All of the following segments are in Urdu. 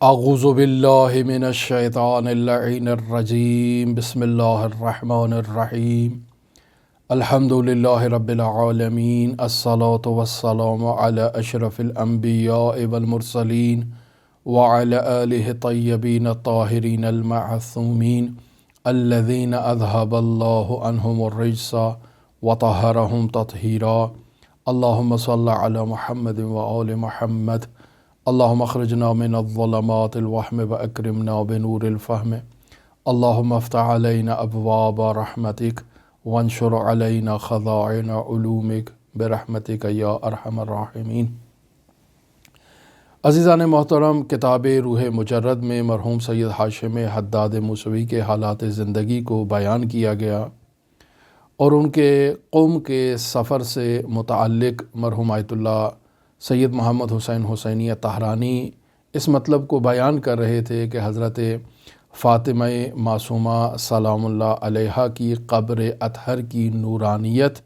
اعوذ باللہ من الشیطان اللعین الرجیم بسم اللہ الرحمن الرحیم الحمد للہ رب العالمین الصلاة والسلام علی اشرف الانبیاء والمرسلین وعلی آلہ طیبین الطاہرین المعصومین الذین اذهب اللہ عنہم الرجس وطہرہم تطہیرا اللہم صل علی محمد وآل محمد اللہم اخرجنا من الظلمات الوہم واکرمنا بنور الفہم اللہم افتح علینا ابواب رحمتک وانشر علینا خزائن علومک برحمتک یا ارحم الراحمین۔ عزیزان محترم، کتاب روح مجرد میں مرحوم سید ہاشم حداد موسوی کے حالات زندگی کو بیان کیا گیا اور ان کے قوم کے سفر سے متعلق مرحوم آیت اللہ سید محمد حسین حسینی طہرانی اس مطلب کو بیان کر رہے تھے کہ حضرت فاطمہ معصومہ سلام اللہ علیہا کی قبر اطہر کی نورانیت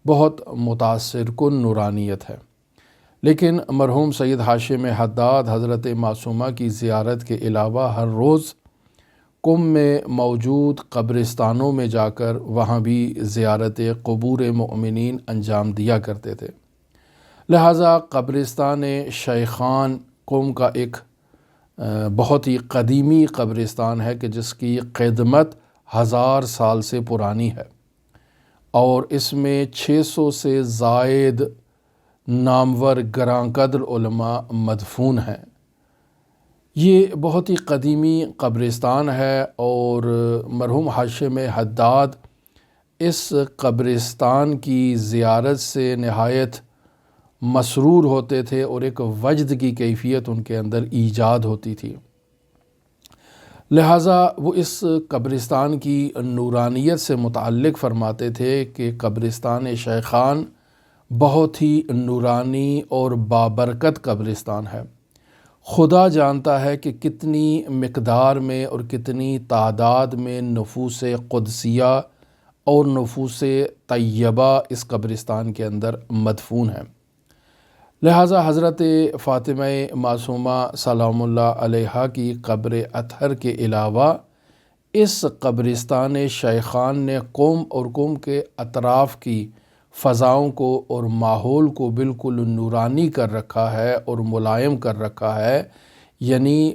بہت متاثر کن نورانیت ہے، لیکن مرحوم سید ہاشم حداد حضرت معصومہ کی زیارت کے علاوہ ہر روز قم میں موجود قبرستانوں میں جا کر وہاں بھی زیارت قبور مؤمنین انجام دیا کرتے تھے۔ لہٰذا قبرستان شیخان قم کا ایک بہت ہی قدیمی قبرستان ہے کہ جس کی قدمت 1000 سال سے پرانی ہے، اور اس میں 600 سے زائد نامور گراں قدر علماء مدفون ہیں۔ یہ بہت ہی قدیمی قبرستان ہے اور مرحوم ہاشم حداد اس قبرستان کی زیارت سے نہایت مسرور ہوتے تھے اور ایک وجد کی کیفیت ان کے اندر ایجاد ہوتی تھی۔ لہٰذا وہ اس قبرستان کی نورانیت سے متعلق فرماتے تھے کہ قبرستان شیخان بہت ہی نورانی اور بابرکت قبرستان ہے۔ خدا جانتا ہے کہ کتنی مقدار میں اور کتنی تعداد میں نفوس قدسیہ اور نفوس طیبہ اس قبرستان کے اندر مدفون ہیں۔ لہٰذا حضرت فاطمہ معصومہ سلام اللہ علیہا کی قبر اطہر کے علاوہ اس قبرستان شیخان نے قوم اور قوم کے اطراف کی فضاؤں کو اور ماحول کو بالکل نورانی کر رکھا ہے اور ملائم کر رکھا ہے، یعنی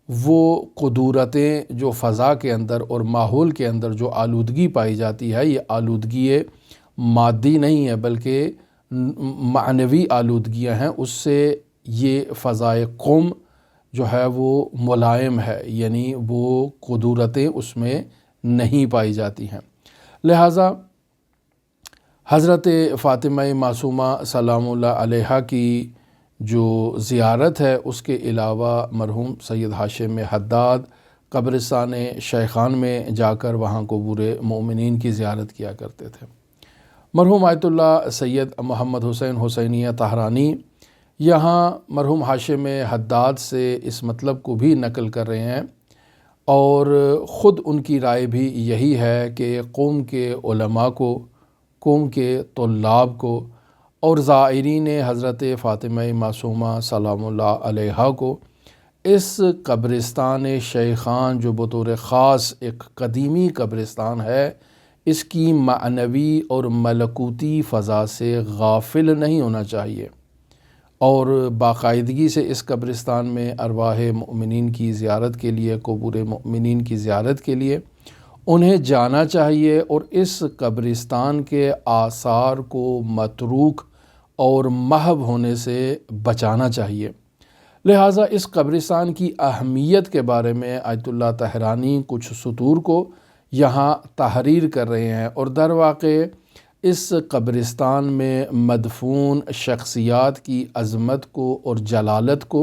وہ قدورتیں جو فضا کے اندر اور ماحول کے اندر جو آلودگی پائی جاتی ہے، یہ آلودگی مادی نہیں ہے بلکہ معنوی آلودگیاں ہیں، اس سے یہ فضائے قوم جو ہے وہ ملائم ہے، یعنی وہ قدورتیں اس میں نہیں پائی جاتی ہیں۔ لہٰذا حضرت فاطمہ معصومہ سلام اللہ علیہا کی جو زیارت ہے اس کے علاوہ مرحوم سید ہاشم حداد قبرستان شیخان میں جا کر وہاں قبور مومنین کی زیارت کیا کرتے تھے۔ مرحوم آیت اللہ سید محمد حسین حسینی طہرانی یہاں مرحوم ہاشم حداد سے اس مطلب کو بھی نقل کر رہے ہیں اور خود ان کی رائے بھی یہی ہے کہ قوم کے علماء کو، قوم کے طلاب کو اور زائرین حضرت فاطمہ معصومہ سلام اللہ علیہا کو اس قبرستان شیخان جو بطور خاص ایک قدیمی قبرستان ہے، اس کی معنوی اور ملکوتی فضا سے غافل نہیں ہونا چاہیے اور باقاعدگی سے اس قبرستان میں ارواح مؤمنین کی زیارت کے لیے، قبور مؤمنین کی زیارت کے لیے انہیں جانا چاہیے اور اس قبرستان کے آثار کو متروک اور محو ہونے سے بچانا چاہیے۔ لہٰذا اس قبرستان کی اہمیت کے بارے میں آیت اللہ طہرانی کچھ سطور کو یہاں تحریر کر رہے ہیں اور در واقع اس قبرستان میں مدفون شخصیات کی عظمت کو اور جلالت کو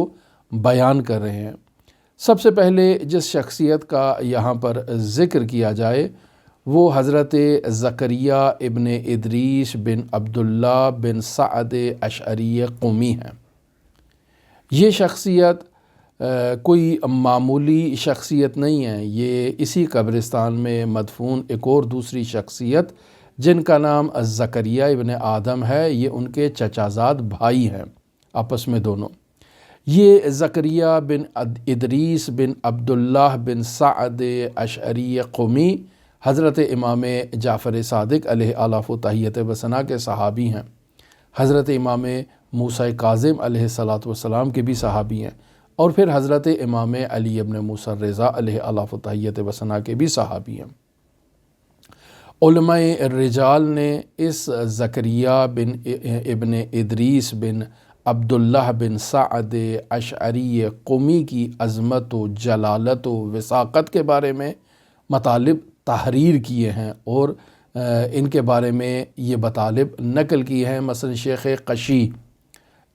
بیان کر رہے ہیں۔ سب سے پہلے جس شخصیت کا یہاں پر ذکر کیا جائے وہ حضرت زکریا ابن ادریس بن عبداللہ بن سعد اشعری قمی ہیں۔ یہ شخصیت کوئی معمولی شخصیت نہیں ہے، یہ اسی قبرستان میں مدفون ایک اور دوسری شخصیت جن کا نام زکریا ابن آدم ہے، یہ ان کے چچا زاد بھائی ہیں آپس میں دونوں۔ یہ زکریا بن ادریس بن عبداللہ بن سعد اشعری قمی حضرت امام جعفر صادق علیہ آلاف و تحیت و ثنا کے صحابی ہیں، حضرت امام موسیٰ کاظم علیہ الصلاۃ والسلام کے بھی صحابی ہیں، اور پھر حضرت امام علی ابن موسیٰ الرضا علیہ آلاف و تحیت و ثنا کے بھی صحابی ہیں۔ علماء الرجال نے اس زکریا بن ابن ادریس بن عبداللہ بن سعد اشعری قمی کی عظمت و جلالت و وثاقت کے بارے میں مطالب تحریر کیے ہیں، اور ان کے بارے میں یہ مطالب نقل کیے ہیں۔ مثلا شیخ قشی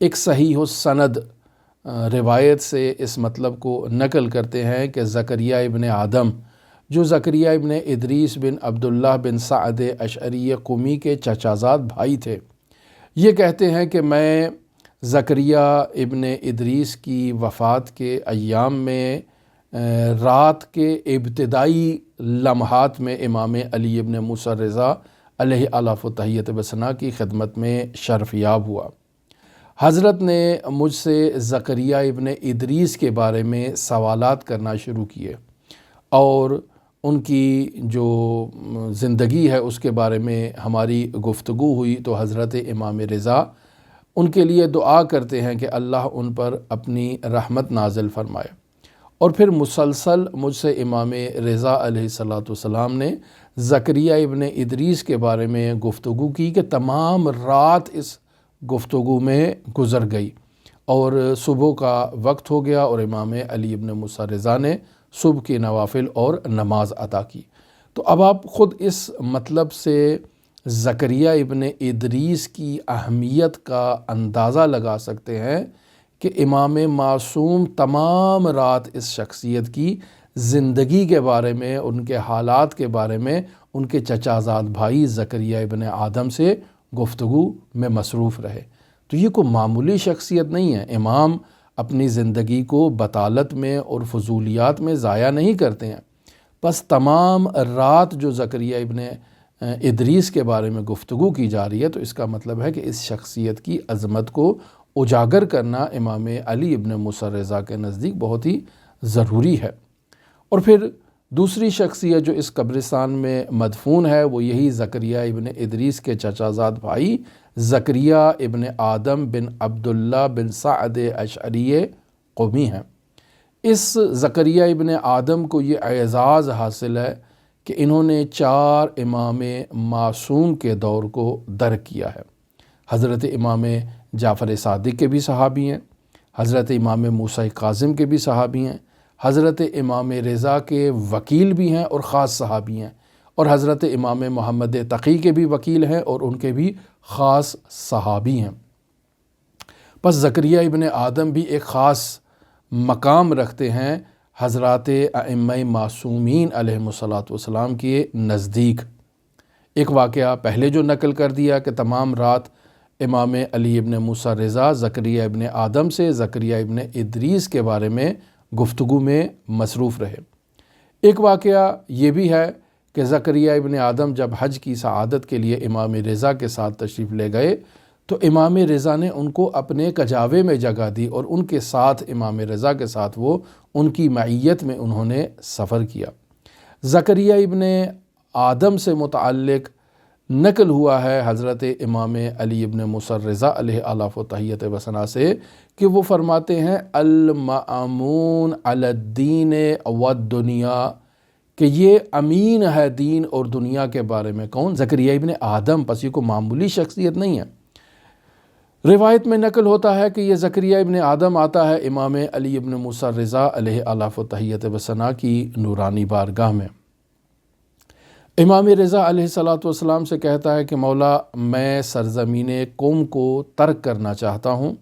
ایک صحیح السند روایت سے اس مطلب کو نقل کرتے ہیں کہ زکریا ابن آدم، جو زکریا ابن ادریس بن عبداللہ بن سعد اشعری قمی کے چچازاد بھائی تھے، یہ کہتے ہیں کہ میں زکریا ابن ادریس کی وفات کے ایام میں رات کے ابتدائی لمحات میں امام علی ابن موسیٰ الرضا علیہ آلاف و تحیت و ثنا کی خدمت میں شرف یاب ہوا۔ حضرت نے مجھ سے زکریا ابن ادریس کے بارے میں سوالات کرنا شروع کیے، اور ان کی جو زندگی ہے اس کے بارے میں ہماری گفتگو ہوئی، تو حضرت امام رضا ان کے لیے دعا کرتے ہیں کہ اللہ ان پر اپنی رحمت نازل فرمائے، اور پھر مسلسل مجھ سے امام رضا علیہ السلام نے زکریا ابن ادریس کے بارے میں گفتگو کی کہ تمام رات اس گفتگو میں گزر گئی، اور صبح کا وقت ہو گیا اور امام علی ابن موسیٰ رضا نے صبح کی نوافل اور نماز ادا کی۔ تو اب آپ خود اس مطلب سے زکریا ابن ادریس کی اہمیت کا اندازہ لگا سکتے ہیں کہ امام معصوم تمام رات اس شخصیت کی زندگی کے بارے میں، ان کے حالات کے بارے میں ان کے چچازاد بھائی زکریا ابن آدم سے گفتگو میں مصروف رہے۔ تو یہ کوئی معمولی شخصیت نہیں ہے۔ امام اپنی زندگی کو بطالت میں اور فضولیات میں ضائع نہیں کرتے ہیں، بس تمام رات جو زکریا ابن ادریس کے بارے میں گفتگو کی جا رہی ہے، تو اس کا مطلب ہے کہ اس شخصیت کی عظمت کو اجاگر کرنا امام علی ابن موسیٰ الرضا کے نزدیک بہت ہی ضروری ہے۔ اور پھر دوسری شخصیت جو اس قبرستان میں مدفون ہے وہ یہی زکریا ابن ادریس کے چچازاد بھائی زکریا ابن آدم بن عبداللہ بن سعد اشعری قمی ہیں۔ اس زکریا ابن آدم کو یہ اعزاز حاصل ہے کہ انہوں نے 4 امام معصوم کے دور کو درک کیا ہے۔ حضرت امام جعفر صادق کے بھی صحابی ہیں، حضرت امام موسیٰ کاظم کے بھی صحابی ہیں، حضرت امام رضا کے وکیل بھی ہیں اور خاص صحابی ہیں، اور حضرت امام محمد تقی کے بھی وکیل ہیں اور ان کے بھی خاص صحابی ہیں۔ پس زکریا ابن آدم بھی ایک خاص مقام رکھتے ہیں حضرات ائمہ معصومین علیہم الصلاۃ والسلام کے نزدیک۔ ایک واقعہ پہلے جو نقل کر دیا کہ تمام رات امام علی ابن موسیٰ رضا زکریا ابن آدم سے زکریا ابن ادریس کے بارے میں گفتگو میں مصروف رہے۔ ایک واقعہ یہ بھی ہے کہ زکریا ابن آدم جب حج کی سعادت کے لیے امام رضا کے ساتھ تشریف لے گئے تو امام رضا نے ان کو اپنے کجاوے میں جگہ دی، اور ان کے ساتھ امام رضا کے ساتھ وہ ان کی معیت میں انہوں نے سفر کیا۔ زکریا ابن آدم سے متعلق نقل ہوا ہے حضرت امام علی ابن موسیٰ الرضا علیہ آلاف و تحیت و ثنا سے کہ وہ فرماتے ہیں المأمون علی الدین والدنیا، کہ یہ امین ہے دین اور دنیا کے بارے میں۔ کون؟ زکریا ابن آدم۔ پس یہ کوئی معمولی شخصیت نہیں ہے۔ روایت میں نقل ہوتا ہے کہ یہ زکریا ابن آدم آتا ہے امام علی ابن موسیٰ الرضا علیہ آلاف و تحیت و ثنا کی نورانی بارگاہ میں۔ امام رضا علیہ السلام سے کہتا ہے کہ مولا، میں سرزمین قوم کو ترک کرنا چاہتا ہوں،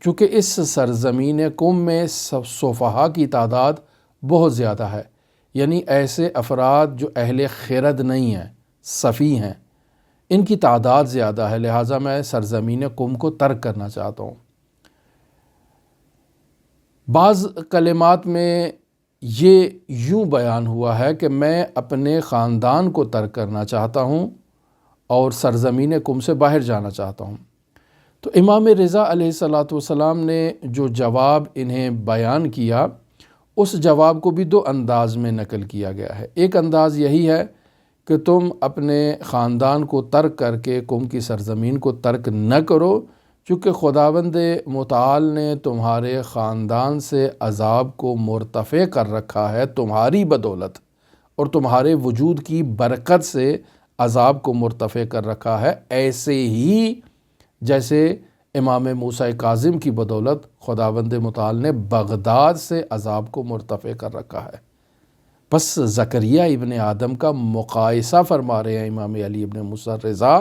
چونکہ اس سرزمین قوم میں صفحاء کی تعداد بہت زیادہ ہے، یعنی ایسے افراد جو اہل خرد نہیں ہیں، صفی ہیں، ان کی تعداد زیادہ ہے، لہٰذا میں سرزمین قوم کو ترک کرنا چاہتا ہوں۔ بعض کلمات میں یہ یوں بیان ہوا ہے کہ میں اپنے خاندان کو ترک کرنا چاہتا ہوں اور سرزمین قوم سے باہر جانا چاہتا ہوں۔ تو امام رضا علیہ الصلاۃ والسلام نے جو جواب انہیں بیان کیا، اس جواب کو بھی 2 انداز میں نقل کیا گیا ہے۔ ایک انداز یہی ہے کہ تم اپنے خاندان کو ترک کر کے قوم کی سرزمین کو ترک نہ کرو، چونکہ خداوند متعال نے تمہارے خاندان سے عذاب کو مرتفع کر رکھا ہے تمہاری بدولت، اور تمہارے وجود کی برکت سے عذاب کو مرتفع کر رکھا ہے، ایسے ہی جیسے امام موسیٰ کاظم کی بدولت خداوند متعال نے بغداد سے عذاب کو مرتفع کر رکھا ہے۔ بس زکریا ابن آدم کا مقایسہ فرما رہے ہیں امام علی ابن موسیٰ رضا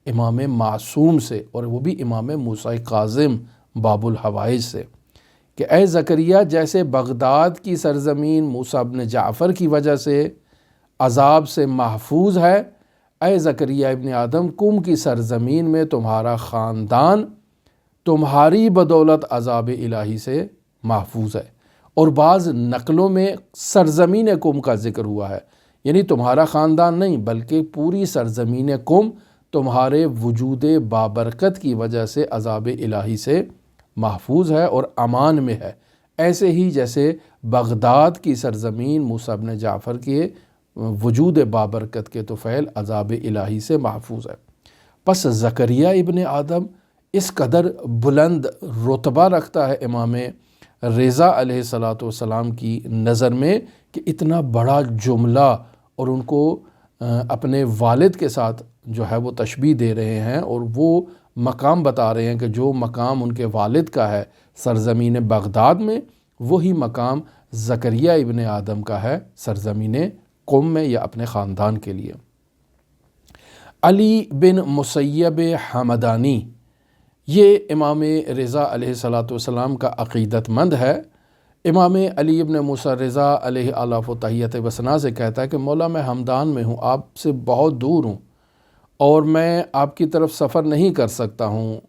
امام معصوم سے، اور وہ بھی امام موسیٰ کاظم باب الحوائج سے، کہ اے زکریا جیسے بغداد کی سرزمین موسیٰ ابن جعفر کی وجہ سے عذاب سے محفوظ ہے، اے زکریا ابن آدم قوم کی سرزمین میں تمہارا خاندان تمہاری بدولت عذاب الہی سے محفوظ ہے۔ اور بعض نقلوں میں سرزمین قوم کا ذکر ہوا ہے، یعنی تمہارا خاندان نہیں بلکہ پوری سرزمین قوم تمہارے وجود بابرکت کی وجہ سے عذاب الہی سے محفوظ ہے اور امان میں ہے، ایسے ہی جیسے بغداد کی سرزمین موسیٰ ابن جعفر کے وجود بابرکت کے طفیل عذاب الہی سے محفوظ ہے۔ پس زکریا ابن آدم اس قدر بلند رتبہ رکھتا ہے امام رضا علیہ الصلاۃ والسلام کی نظر میں کہ اتنا بڑا جملہ، اور ان کو اپنے والد کے ساتھ جو ہے وہ تشبیہ دے رہے ہیں، اور وہ مقام بتا رہے ہیں کہ جو مقام ان کے والد کا ہے سرزمین بغداد میں، وہی مقام زکریا ابن آدم کا ہے سرزمین قم میں یا اپنے خاندان کے لیے۔ علی بن مسیب حمدانی یہ امام رضا علیہ الصلاۃ والسلام کا عقیدت مند ہے۔ امام علی ابن موسیٰ رضا علیہ آلاف و تحیت و ثنا سے کہتا ہے کہ مولا میں ہمدان میں ہوں، آپ سے بہت دور ہوں، اور میں آپ کی طرف سفر نہیں کر سکتا ہوں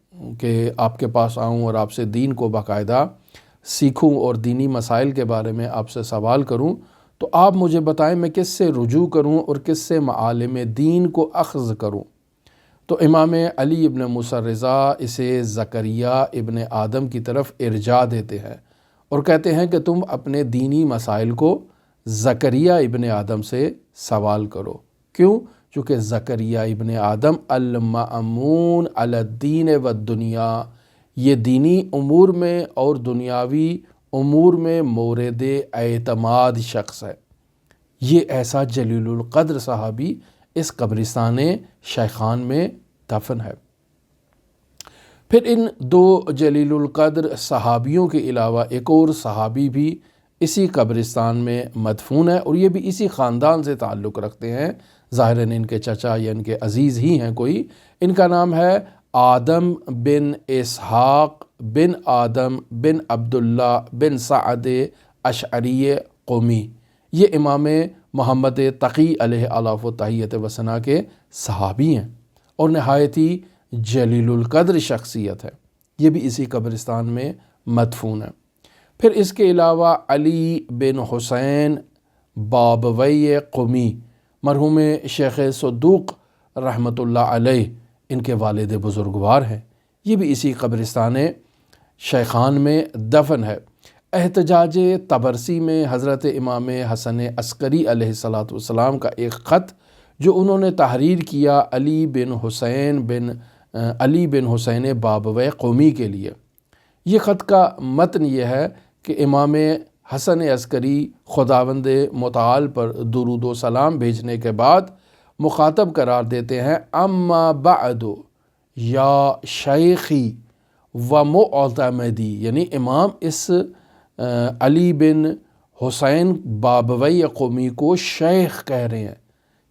کہ آپ کے پاس آؤں اور آپ سے دین کو باقاعدہ سیکھوں اور دینی مسائل کے بارے میں آپ سے سوال کروں، تو آپ مجھے بتائیں میں کس سے رجوع کروں اور کس سے معالم دین کو اخذ کروں۔ تو امام علی ابن موسیٰ رضا اسے زکریا ابن آدم کی طرف ارجاع دیتے ہیں اور کہتے ہیں کہ تم اپنے دینی مسائل کو زکریا ابن آدم سے سوال کرو۔ کیوں؟ چونکہ زکریا ابن آدم المأمون علی الدین والدنیا، یہ دینی امور میں اور دنیاوی امور میں مورد اعتماد شخص ہے۔ یہ ایسا جلیل القدر صحابی اس قبرستان شیخان میں دفن ہے۔ پھر ان 2 جلیل القدر صحابیوں کے علاوہ ایک اور صحابی بھی اسی قبرستان میں مدفون ہے، اور یہ بھی اسی خاندان سے تعلق رکھتے ہیں، ظاہراً ان کے چچا یا ان کے عزیز ہی ہیں کوئی۔ ان کا نام ہے آدم بن اسحاق بن آدم بن عبداللہ بن سعد اشعری قومی۔ یہ امام محمد تقی علیہ آلاف و تحیت و ثنا کے صحابی ہیں اور نہایت ہی جلیل القدر شخصیت ہے، یہ بھی اسی قبرستان میں مدفون ہے۔ پھر اس کے علاوہ علی بن حسین بابوی قمی، مرحوم شیخ صدوق رحمۃ اللہ علیہ، ان کے والد بزرگوار ہیں، یہ بھی اسی قبرستان شیخان میں دفن ہے۔ احتجاج طبرسی میں حضرت امام حسن عسکری علیہ الصلاۃ والسلام کا ایک خط جو انہوں نے تحریر کیا علی بن حسین بابوی قومی کے لیے، یہ خط کا متن یہ ہے کہ امام حسن عسکری خداوند متعال پر درود و سلام بھیجنے کے بعد مخاطب قرار دیتے ہیں، اما بعد یا شیخی و معتمدی، یعنی امام اس علی بن حسین بابوی قومی کو شیخ کہہ رہے ہیں۔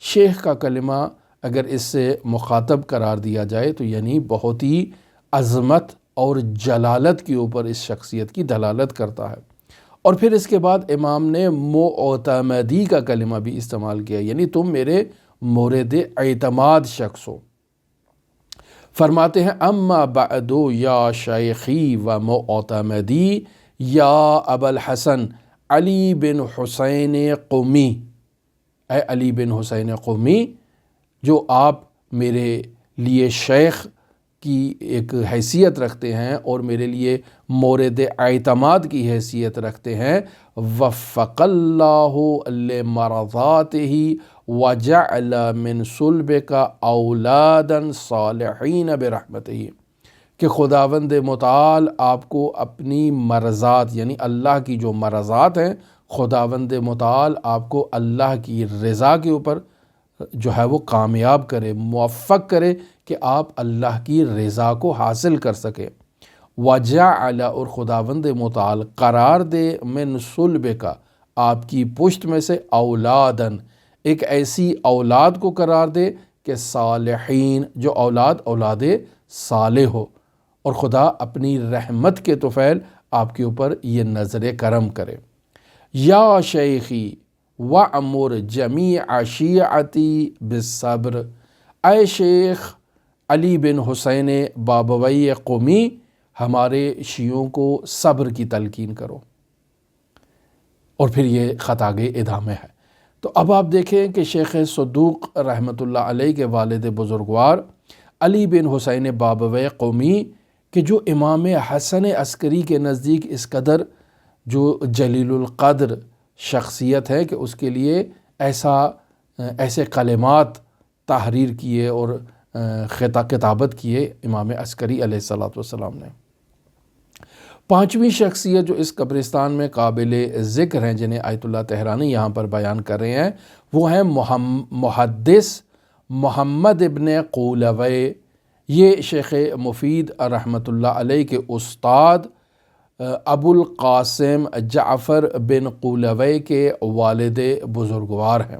شیخ کا کلمہ اگر اس سے مخاطب قرار دیا جائے تو یعنی بہت ہی عظمت اور جلالت کے اوپر اس شخصیت کی دلالت کرتا ہے۔ اور پھر اس کے بعد امام نے معتمدی کا کلمہ بھی استعمال کیا، یعنی تم میرے مورد اعتماد شخص ہو۔ فرماتے ہیں اما بعد یا شیخی و معتمدی یا ابا الحسن علی بن حسین قومی، اے علی بن حسین قومی جو آپ میرے لیے شیخ کی ایک حیثیت رکھتے ہیں اور میرے لیے مورد اعتماد کی حیثیت رکھتے ہیں۔ وفق اللہ لمرضاتہ وجعل من صلبک اولادا صالحین برحمتہ، کہ خداوند متعال آپ کو اپنی مرضات یعنی اللہ کی جو مرضات ہیں، خداوند متعال آپ کو اللہ کی رضا کے اوپر جو ہے وہ کامیاب کرے، موفق کرے کہ آپ اللہ کی رضا کو حاصل کر سکیں۔ وجعل، اور خداوند متعال قرار دے، من صلبک، آپ کی پشت میں سے، اولادن، ایک ایسی اولاد کو قرار دے کہ صالحین، جو اولاد صالح ہو، اور خدا اپنی رحمت کے طفیل آپ کے اوپر یہ نظر کرم کرے۔ یا شیخی وعمر جمیع شیعتی بالصبر، اے شیخ علی بن حسین بابوی قمی، ہمارے شیعوں کو صبر کی تلقین کرو۔ اور پھر یہ خط آگے ادامے ہے۔ تو اب آپ دیکھیں کہ شیخ صدوق رحمۃ اللہ علیہ کے والد بزرگوار علی بن حسین بابوی قمی، کہ جو امام حسن عسکری کے نزدیک اس قدر جو جلیل القدر شخصیت ہے کہ اس کے لیے ایسے کلمات تحریر کیے اور کتابت کیے امام عسکری علیہ السلام نے۔ پانچویں شخصیت جو اس قبرستان میں قابل ذکر ہیں، جنہیں آیت اللہ طہرانی یہاں پر بیان کر رہے ہیں، وہ ہیں محدث محمد ابن قولوی۔ یہ شیخ مفید رحمۃ اللہ علیہ کے استاد ابو القاسم جعفر بن قولوی کے والد بزرگوار ہیں۔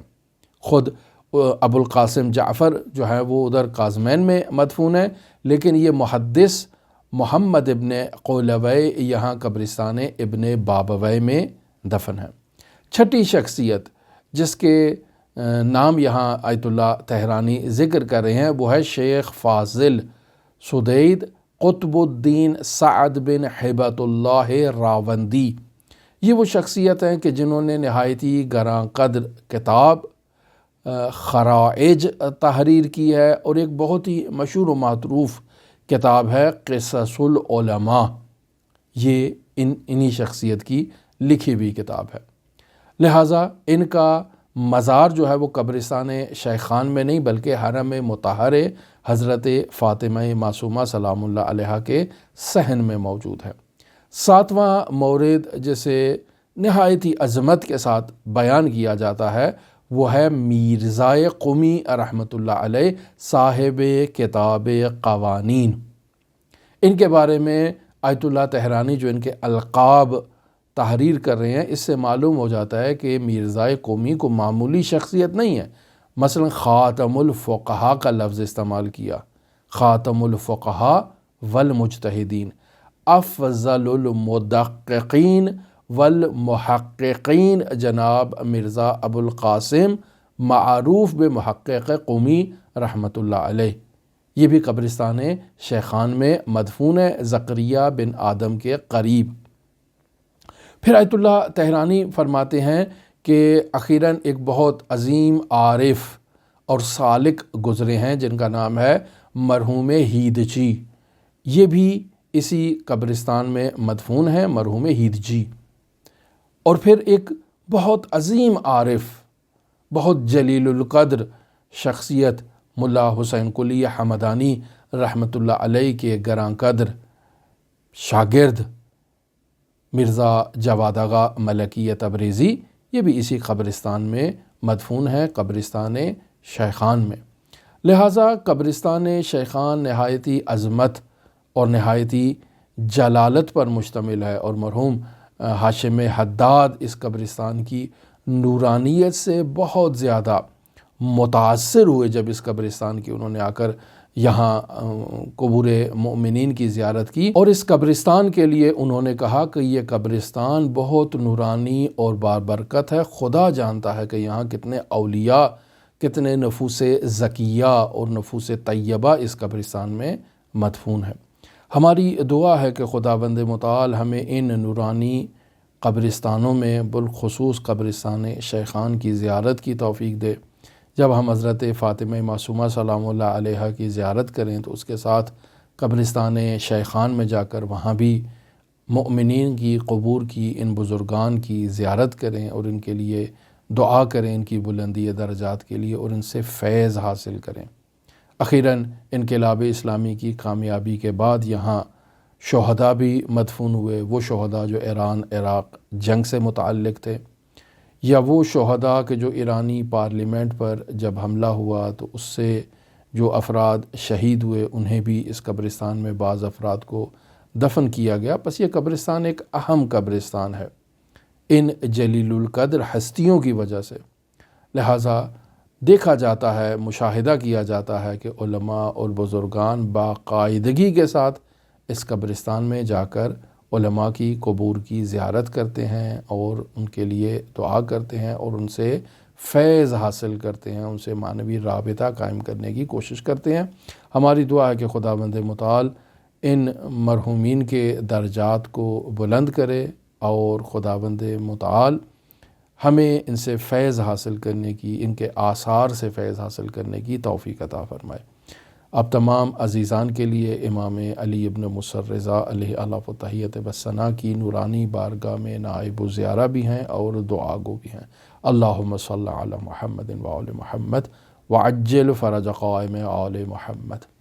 خود ابو القاسم جعفر جو ہے وہ ادھر قازمین میں مدفون ہے، لیکن یہ محدث محمد ابن قولوی یہاں قبرستان ابن بابوی میں دفن ہے۔ چھٹی شخصیت جس کے نام یہاں آیت اللہ طہرانی ذکر کر رہے ہیں، وہ ہے شیخ فاضل سدید قطب الدین سعد بن ہیبت اللہ راوندی۔ یہ وہ شخصیت ہیں کہ جنہوں نے نہایتی گراں قدر کتاب خرائج تحریر کی ہے، اور ایک بہت ہی مشہور و معروف کتاب ہے قصص العلماء، یہ انہی شخصیت کی لکھی ہوئی کتاب ہے۔ لہٰذا ان کا مزار جو ہے وہ قبرستان شیخان میں نہیں بلکہ حرم مطہر حضرت فاطمہ معصومہ سلام اللہ علیہا کے صحن میں موجود ہے۔ ساتواں مورد جسے نہایتی عظمت کے ساتھ بیان کیا جاتا ہے، وہ ہے میرزا قمی رحمۃ اللہ علیہ، صاحب کتاب قوانین۔ ان کے بارے میں آیت اللہ طہرانی جو ان کے القاب تحریر کر رہے ہیں، اس سے معلوم ہو جاتا ہے کہ میرزا قمی کو معمولی شخصیت نہیں ہے۔ مثلا خاتم الفقہاء کا لفظ استعمال کیا، خاتم الفقہاء والمجتہدین، افضل المدققین والمحققین جناب مرزا ابو القاسم معروف بمحقق قمی رحمۃ اللہ علیہ، یہ بھی قبرستان شیخان میں مدفون ہے، زکریا بن آدم کے قریب۔ پھر آیت اللہ طہرانی فرماتے ہیں کہ اخیراً ایک بہت عظیم عارف اور سالک گزرے ہیں جن کا نام ہے مرحوم ہیدجی، یہ بھی اسی قبرستان میں مدفون ہے، مرحوم ہیدجی۔ اور پھر ایک بہت عظیم عارف، بہت جلیل القدر شخصیت ملا حسین قلی حمدانی رحمۃ اللہ علیہ کے گراں قدر شاگرد مرزا جواد آغا ملکی تبریزی، یہ بھی اسی قبرستان میں مدفون ہے، قبرستان شیخان میں۔ لہٰذا قبرستان شیخان نہایتی عظمت اور نہایتی جلالت پر مشتمل ہے، اور مرحوم ہاشم حداد اس قبرستان کی نورانیت سے بہت زیادہ متاثر ہوئے جب اس قبرستان کی انہوں نے آ کر یہاں قبور مؤمنین کی زیارت کی، اور اس قبرستان کے لیے انہوں نے کہا کہ یہ قبرستان بہت نورانی اور بابرکت ہے، خدا جانتا ہے کہ یہاں کتنے اولیاء، کتنے نفوس زکیہ اور نفوس طیبہ اس قبرستان میں مدفون ہیں۔ ہماری دعا ہے کہ خداوند متعال ہمیں ان نورانی قبرستانوں میں بالخصوص قبرستان شیخان کی زیارت کی توفیق دے۔ جب ہم حضرت فاطمہ معصومہ سلام اللہ علیہا کی زیارت کریں تو اس کے ساتھ قبرستان شیخان میں جا کر وہاں بھی مؤمنین کی قبور کی ان بزرگان کی زیارت کریں اور ان کے لیے دعا کریں، ان کی بلندی درجات کے لیے، اور ان سے فیض حاصل کریں۔ اخیراً انقلاب اسلامی کی کامیابی کے بعد یہاں شہداء بھی مدفون ہوئے، وہ شہداء جو ایران عراق جنگ سے متعلق تھے، یا وہ شہداء کہ جو ایرانی پارلیمنٹ پر جب حملہ ہوا تو اس سے جو افراد شہید ہوئے انہیں بھی اس قبرستان میں بعض افراد کو دفن کیا گیا۔ پس یہ قبرستان ایک اہم قبرستان ہے ان جلیل القدر ہستیوں کی وجہ سے، لہٰذا دیکھا جاتا ہے، مشاہدہ کیا جاتا ہے کہ علماء اور بزرگان باقاعدگی کے ساتھ اس قبرستان میں جا کر علماء کی قبور کی زیارت کرتے ہیں اور ان کے لیے دعا کرتے ہیں اور ان سے فیض حاصل کرتے ہیں، ان سے معنوی رابطہ قائم کرنے کی کوشش کرتے ہیں۔ ہماری دعا ہے کہ خداوند متعال ان مرحومین کے درجات کو بلند کرے اور خداوند متعال ہمیں ان سے فیض حاصل کرنے کی، ان کے آثار سے فیض حاصل کرنے کی توفیق عطا فرمائے۔ اب تمام عزیزان کے لیے امام علی ابن مصر رضا علیہ الاف و تحیت وثنا کی نورانی بارگاہ میں نائب و زیارہ بھی ہیں اور دعا گو بھی ہیں۔ اللہم صلی علی محمد و آل محمد وعجل فرج قائم آل محمد۔